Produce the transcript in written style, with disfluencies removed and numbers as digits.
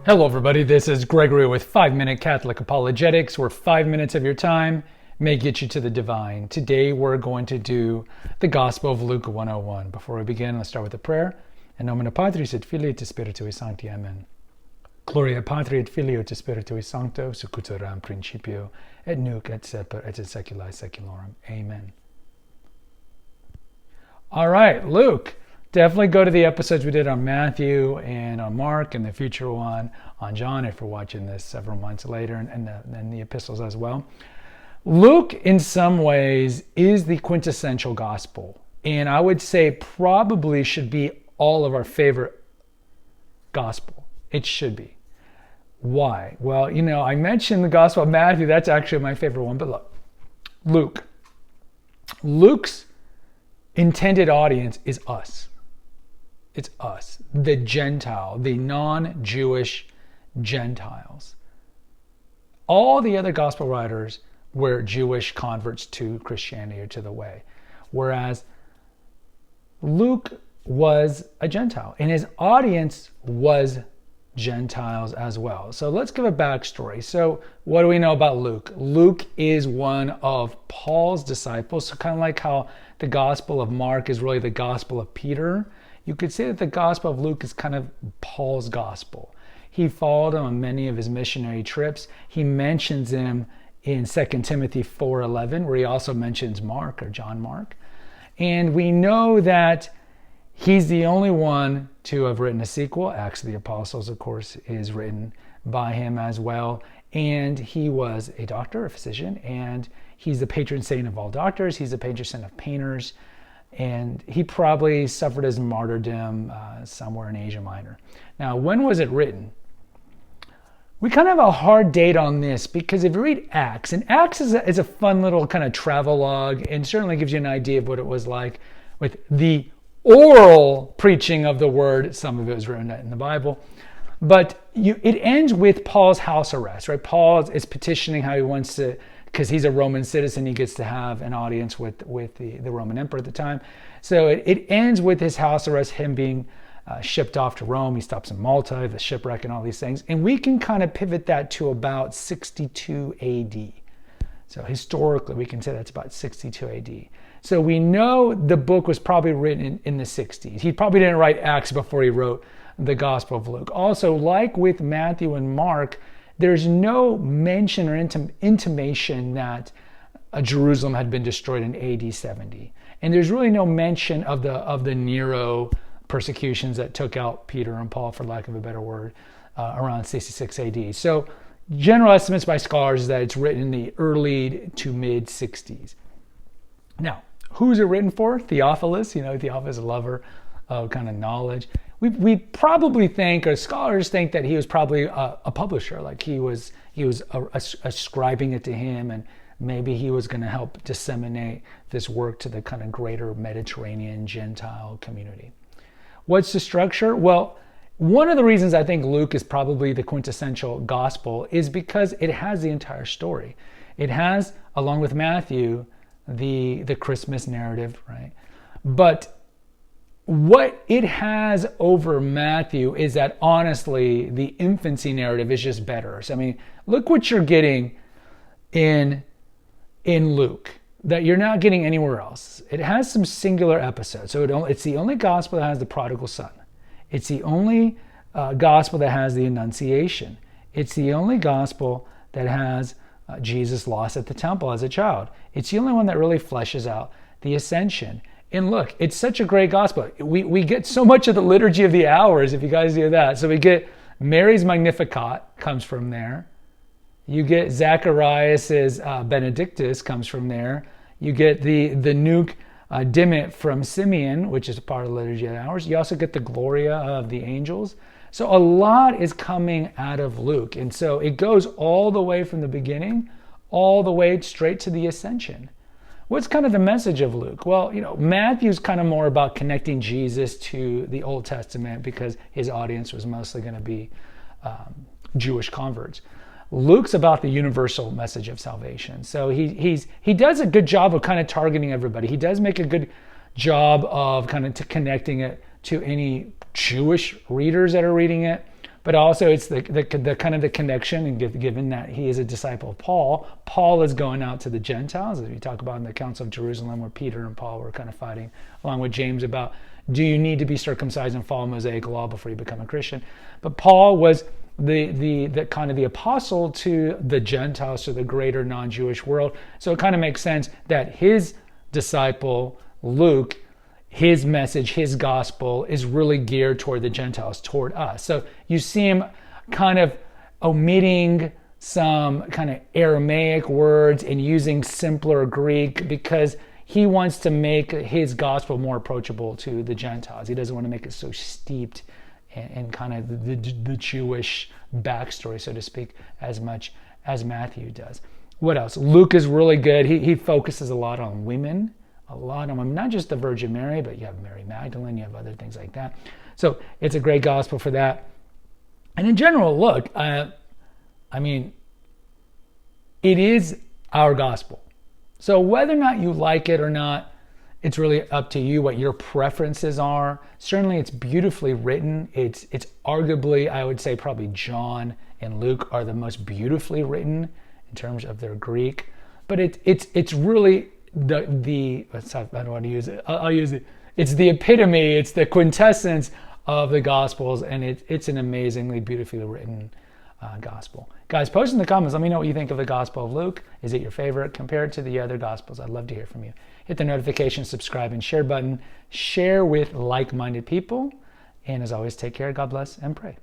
Hello everybody, this is Gregory with 5-Minute Catholic Apologetics, where 5 minutes of your time may get you to the divine. Today we're going to do the Gospel of Luke 101. Before we begin, let's start with a prayer. In nomine Patris et Filii et Spiritui Sancti. Amen. Gloria Patri et Filio et Spiritui Sancto, sic ut era in principio, et nunc et semper et in saecula saeculorum. Amen. All right, Luke. Definitely go to the episodes we did on Matthew and on Mark and the future one on John if you're watching this several months later, and the epistles as well. Luke, in some ways, is the quintessential gospel. And I would say probably should be all of our favorite gospel. It should be. Why? Well, I mentioned the Gospel of Matthew. That's actually my favorite one. But look, Luke's intended audience is us. It's us, the Gentile, the non-Jewish Gentiles. All the other gospel writers were Jewish converts to Christianity or to the way. Whereas Luke was a Gentile and his audience was Gentiles as well. So let's give a backstory. So what do we know about Luke? Luke is one of Paul's disciples. So kind of like how the Gospel of Mark is really the Gospel of Peter. You could say that the Gospel of Luke is kind of Paul's gospel. He followed him on many of his missionary trips. He mentions him in 2 Timothy 4:11, where he also mentions Mark or John Mark. And we know that he's the only one to have written a sequel. Acts of the Apostles, of course, is written by him as well. And he was a doctor, a physician, and he's the patron saint of all doctors. He's the patron saint of painters. And he probably suffered his martyrdom somewhere in Asia Minor. Now, when was it written? We kind of have a hard date on this because if you read Acts, and Acts is a fun little kind of travelogue and certainly gives you an idea of what it was like with the oral preaching of the word. Some of it was written in the Bible. But it ends with Paul's house arrest, right? Paul is petitioning how he wants to, because he's a Roman citizen, he gets to have an audience with the Roman emperor at the time. So it ends with his house arrest, him being shipped off to Rome. He stops in Malta, the shipwreck and all these things. And we can kind of pivot that to about 62 AD. So historically, we can say that's about 62 AD. So we know the book was probably written in the 60s. He probably didn't write Acts before he wrote the Gospel of Luke. Also, like with Matthew and Mark, there's no mention or intimation that Jerusalem had been destroyed in AD 70. And there's really no mention of the Nero persecutions that took out Peter and Paul, for lack of a better word, around 66 AD. So general estimates by scholars is that it's written in the early to mid 60s. Now, who's it written for? Theophilus. Theophilus is a lover of kind of knowledge. We probably think, or scholars think, that he was probably a publisher, like he was ascribing it to him, and maybe he was going to help disseminate this work to the kind of greater Mediterranean Gentile community. What's the structure? Well, one of the reasons I think Luke is probably the quintessential gospel is because it has the entire story. It has, along with Matthew, the Christmas narrative, right? But what it has over Matthew is that, honestly, the infancy narrative is just better. So, look what you're getting in Luke that you're not getting anywhere else. It has some singular episodes. So it's the only gospel that has the prodigal son. It's the only gospel that has the Annunciation. It's the only gospel that has Jesus lost at the temple as a child. It's the only one that really fleshes out the ascension. And look, it's such a great gospel. We get so much of the liturgy of the hours, if you guys do that. So we get Mary's Magnificat comes from there. You get Zacharias's Benedictus comes from there. You get the Nunc Dimit from Simeon, which is a part of the liturgy of the hours. You also get the Gloria of the angels. So a lot is coming out of Luke. And so it goes all the way from the beginning, all the way straight to the ascension. What's kind of the message of Luke? Well, Matthew's kind of more about connecting Jesus to the Old Testament because his audience was mostly going to be Jewish converts. Luke's about the universal message of salvation. So he does a good job of kind of targeting everybody. He does make a good job of kind of connecting it to any Jewish readers that are reading it, but also it's the kind of the connection, and given that he is a disciple of Paul, Paul is going out to the Gentiles, as we talk about in the Council of Jerusalem, where Peter and Paul were kind of fighting along with James about, do you need to be circumcised and follow Mosaic law before you become a Christian? But Paul was the kind of the apostle to the Gentiles, to the greater non-Jewish world. So it kind of makes sense that his disciple, Luke, his message, his gospel is really geared toward the Gentiles, toward us. So you see him kind of omitting some kind of Aramaic words and using simpler Greek because he wants to make his gospel more approachable to the Gentiles. He doesn't want to make it so steeped in kind of the Jewish backstory, so to speak, as much as Matthew does. What else? Luke is really good. He focuses a lot on women, not just the Virgin Mary, but you have Mary Magdalene, you have other things like that. So it's a great gospel for that. And in general, look, I mean, it is our gospel. So whether or not you like it or not, it's really up to you what your preferences are. Certainly it's beautifully written. It's arguably, I would say probably John and Luke are the most beautifully written in terms of their Greek. But it's really the I don't want to use it. I'll use it. It's the epitome, it's the quintessence of the Gospels, and it's an amazingly beautifully written gospel. Guys, post in the comments. Let me know what you think of the Gospel of Luke. Is it your favorite compared to the other Gospels? I'd love to hear from you. Hit the notification, subscribe, and share button. Share with like-minded people. And as always, take care, God bless, and pray.